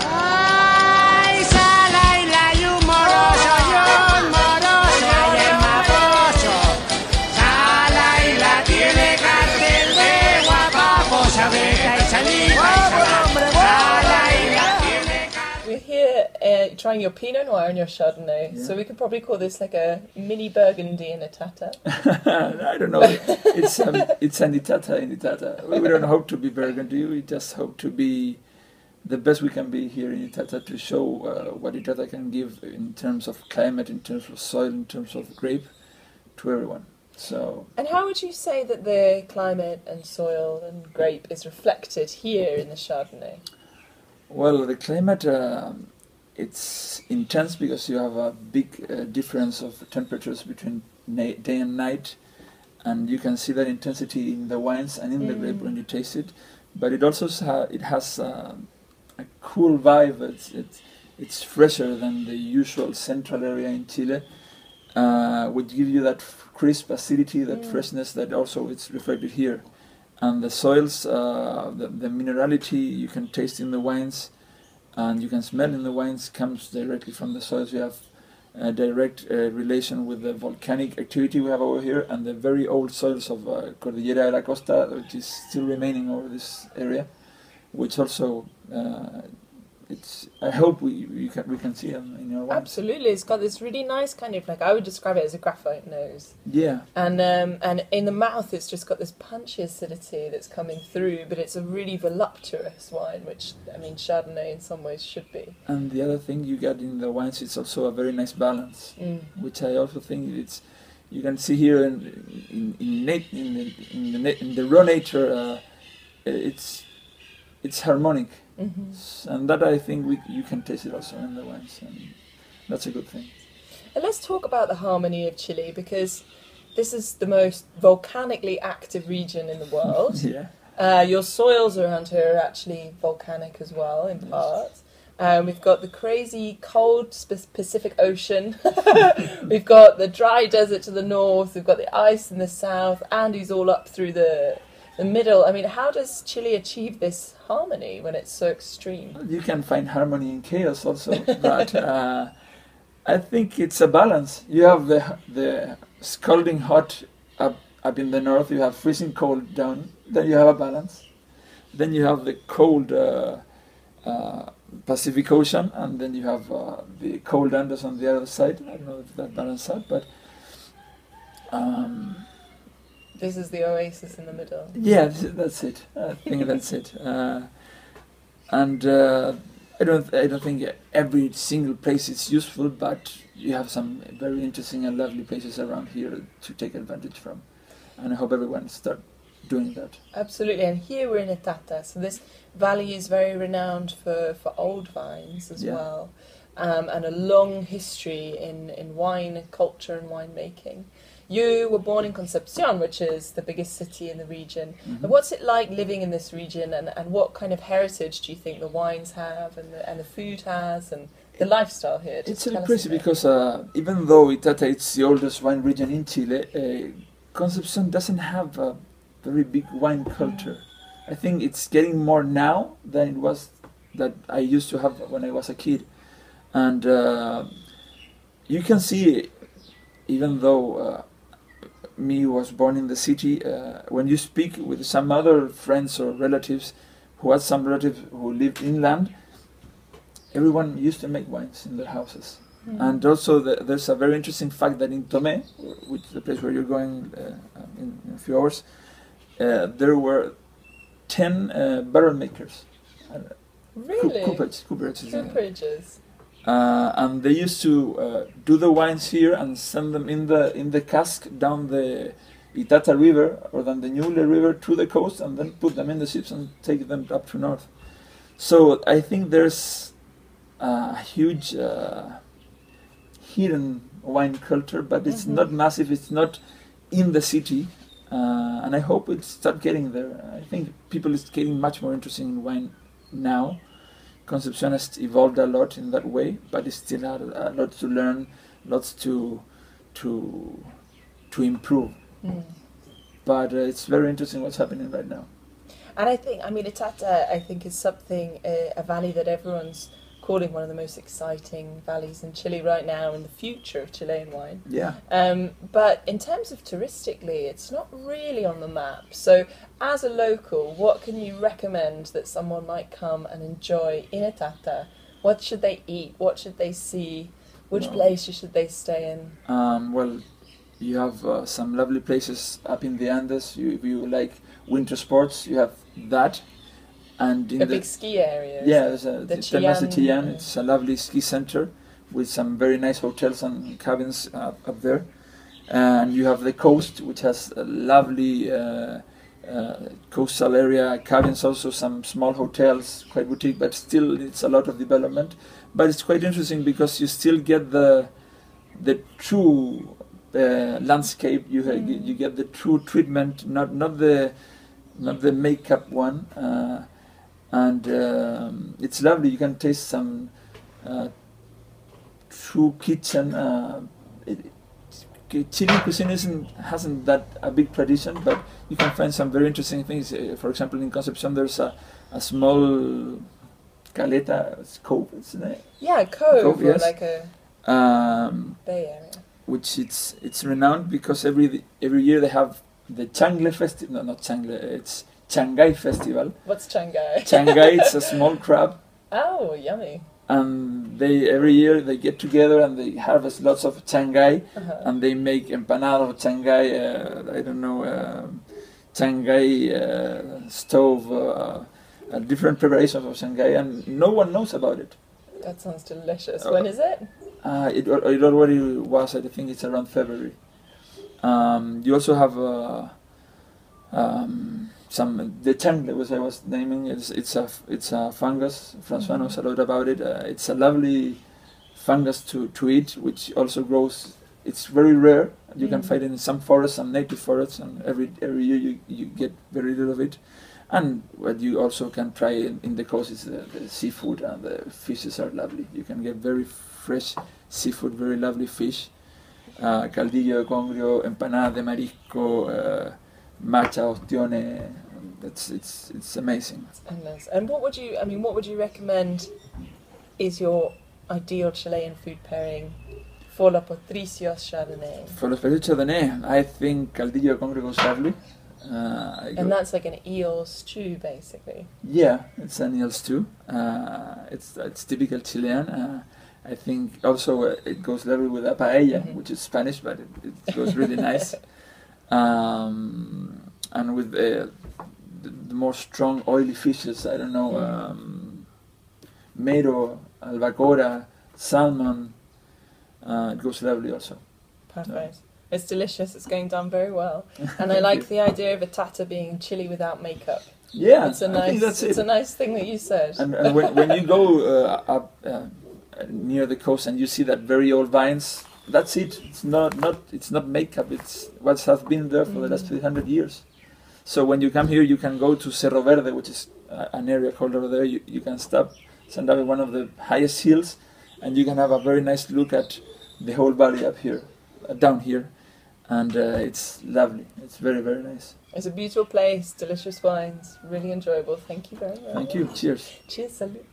Ay, Salaila, y un moroso, y el mapocho. Salaila tiene cartel de guapapo, sabeca y saliva. Salaila tiene cartel. We're here trying your Pinot Noir and your Chardonnay, so we could probably call this like a mini Burgundy in Itata. I don't know. It's an Itata in Itata. We don't hope to be Burgundy. We just hope to be the best we can be here in Itata to show what Itata can give in terms of climate, in terms of soil, in terms of grape to everyone. So. And how would you say that the climate and soil and grape is reflected here in the Chardonnay? Well, the climate, it's intense because you have a big difference of temperatures between day and night, and you can see that intensity in the wines and in the grape when you taste it. But it also has a cool vibe. It's fresher than the usual central area in Chile, which give you that crisp acidity, that freshness that also it's reflected here. And the soils, the minerality you can taste in the wines and you can smell in the wines comes directly from the soils. You have a direct relation with the volcanic activity we have over here and the very old soils of Cordillera de la Costa, which is still remaining over this area, which also I hope we can see them in your wines. Absolutely, it's got this really nice kind of, like, I would describe it as a graphite nose. Yeah. And in the mouth, it's just got this punchy acidity that's coming through, but it's a really voluptuous wine, which, I mean, Chardonnay in some ways should be. And the other thing you get in the wines is also a very nice balance, which I also think you can see here in the raw nature. It's harmonic. And that I think you can taste it also in the wines, and that's a good thing. And let's talk about the harmony of Chile, because this is the most volcanically active region in the world. Yeah. Your soils around here are actually volcanic as well, in parts. We've got the crazy cold Pacific Ocean. We've got the dry desert to the north. We've got the ice in the south. Andes all up through the middle. I mean, how does Chile achieve this harmony when it's so extreme? You can find harmony in chaos also, but I think it's a balance. You have the scalding hot up in the north, you have freezing cold down, then you have a balance. Then you have the cold Pacific Ocean, and then you have the cold Andes on the other side. I don't know if that balance out, but this is the oasis in the middle. Yeah, that's it. I think that's it. And I don't think every single place is useful, but you have some very interesting and lovely places around here to take advantage from. And I hope everyone start doing that. Absolutely. And here we're in Itata, so this valley is very renowned for old vines as well, and a long history in wine culture and winemaking. You were born in Concepcion, which is the biggest city in the region. And what's it like living in this region, and what kind of heritage do you think the wines have, and the food has, and the lifestyle here? It's really crazy because even though Itata is the oldest wine region in Chile, Concepcion doesn't have a very big wine culture. I think it's getting more now than it was that I used to have when I was a kid. And you can see, even though me was born in the city, when you speak with some other friends or relatives who had some relatives who lived inland, everyone used to make wines in their houses. And also there's a very interesting fact that in Tomé, which is the place where you're going in a few hours, there were 10 barrel makers. Really? Cooperages. And they used to do the wines here and send them in the cask down the Itata River or down the Ñuble River to the coast, and then put them in the ships and take them up to north. So I think there's a huge hidden wine culture, but it's not massive. It's not in the city, and I hope it start getting there. I think people is getting much more interested in wine now. Concepcion has evolved a lot in that way, but it still had a lot to learn, lots to improve. But it's very interesting what's happening right now. And I think, I mean, Itata, I think, is something, a valley that everyone's calling one of the most exciting valleys in Chile right now, in the future of Chilean wine. Yeah. But in terms of touristically, it's not really on the map. So as a local, what can you recommend that someone might come and enjoy in Itata? What should they eat? What should they see? Which places should they stay in? Well, you have some lovely places up in the Andes. If you like winter sports, you have that. And in a big ski area. Yeah, there's the Chillán. It's a lovely ski center with some very nice hotels and cabins up there. And you have the coast, which has a lovely coastal area, cabins, also some small hotels, quite boutique, but still it's a lot of development. But it's quite interesting because you still get the true landscape. You get the true treatment, not the makeup one. And it's lovely. You can taste some true kitchen. Chilean cuisine hasn't that a big tradition, but you can find some very interesting things. For example, in Concepcion, there's a small caleta, it's cove, isn't it? Yeah, cove, yes. Or like a bay area. Which it's renowned because every year they have the Changle festival. No, not Changle. It's Changai festival. What's Changai? Changai, it's a small crab. Oh, yummy. And every year they get together and they harvest lots of Changai, and they make empanada of Changai, I don't know, Changai stove, different preparations of Changai, and no one knows about it. That sounds delicious. When is it? It already was, I think it's around February. You also have the changle, which I was naming, it's a fungus. François knows a lot about it. It's a lovely fungus to eat, which also grows. It's very rare. You can find it in some forests, some native forests, and every year you get very little of it. And what you also can try in the coast is the seafood, and the fishes are lovely. You can get very fresh seafood, very lovely fish. Caldillo de congrio, empanada de marisco, matcha, ostione. It's amazing. It's endless. And what would you recommend is your ideal Chilean food pairing for los patricios Chardonnay? For los patricios Chardonnay, I think Caldillo de congrio goes lovely. And that's like an eel stew, basically. Yeah, it's an eel stew. It's typical Chilean. I think also it goes lovely with a paella, which is Spanish, but it goes really nice. And with the more strong oily fishes, I don't know, mero, albacora, salmon, it goes lovely also. Perfect. It's delicious, it's going down very well. And I like the idea of Itata being Chile without makeup. Yeah, it's a nice thing that you said. And when you go up near the coast and you see that very old vines, that's it. It's not makeup. It's what has been there for the last 300 years. So when you come here, you can go to Cerro Verde, which is an area called over there. You can stop, stand up at one of the highest hills, and you can have a very nice look at the whole valley up here, down here, and it's lovely. It's very, very nice. It's a beautiful place, delicious wines, really enjoyable. Thank you very much. Thank you. Cheers. Cheers, salud.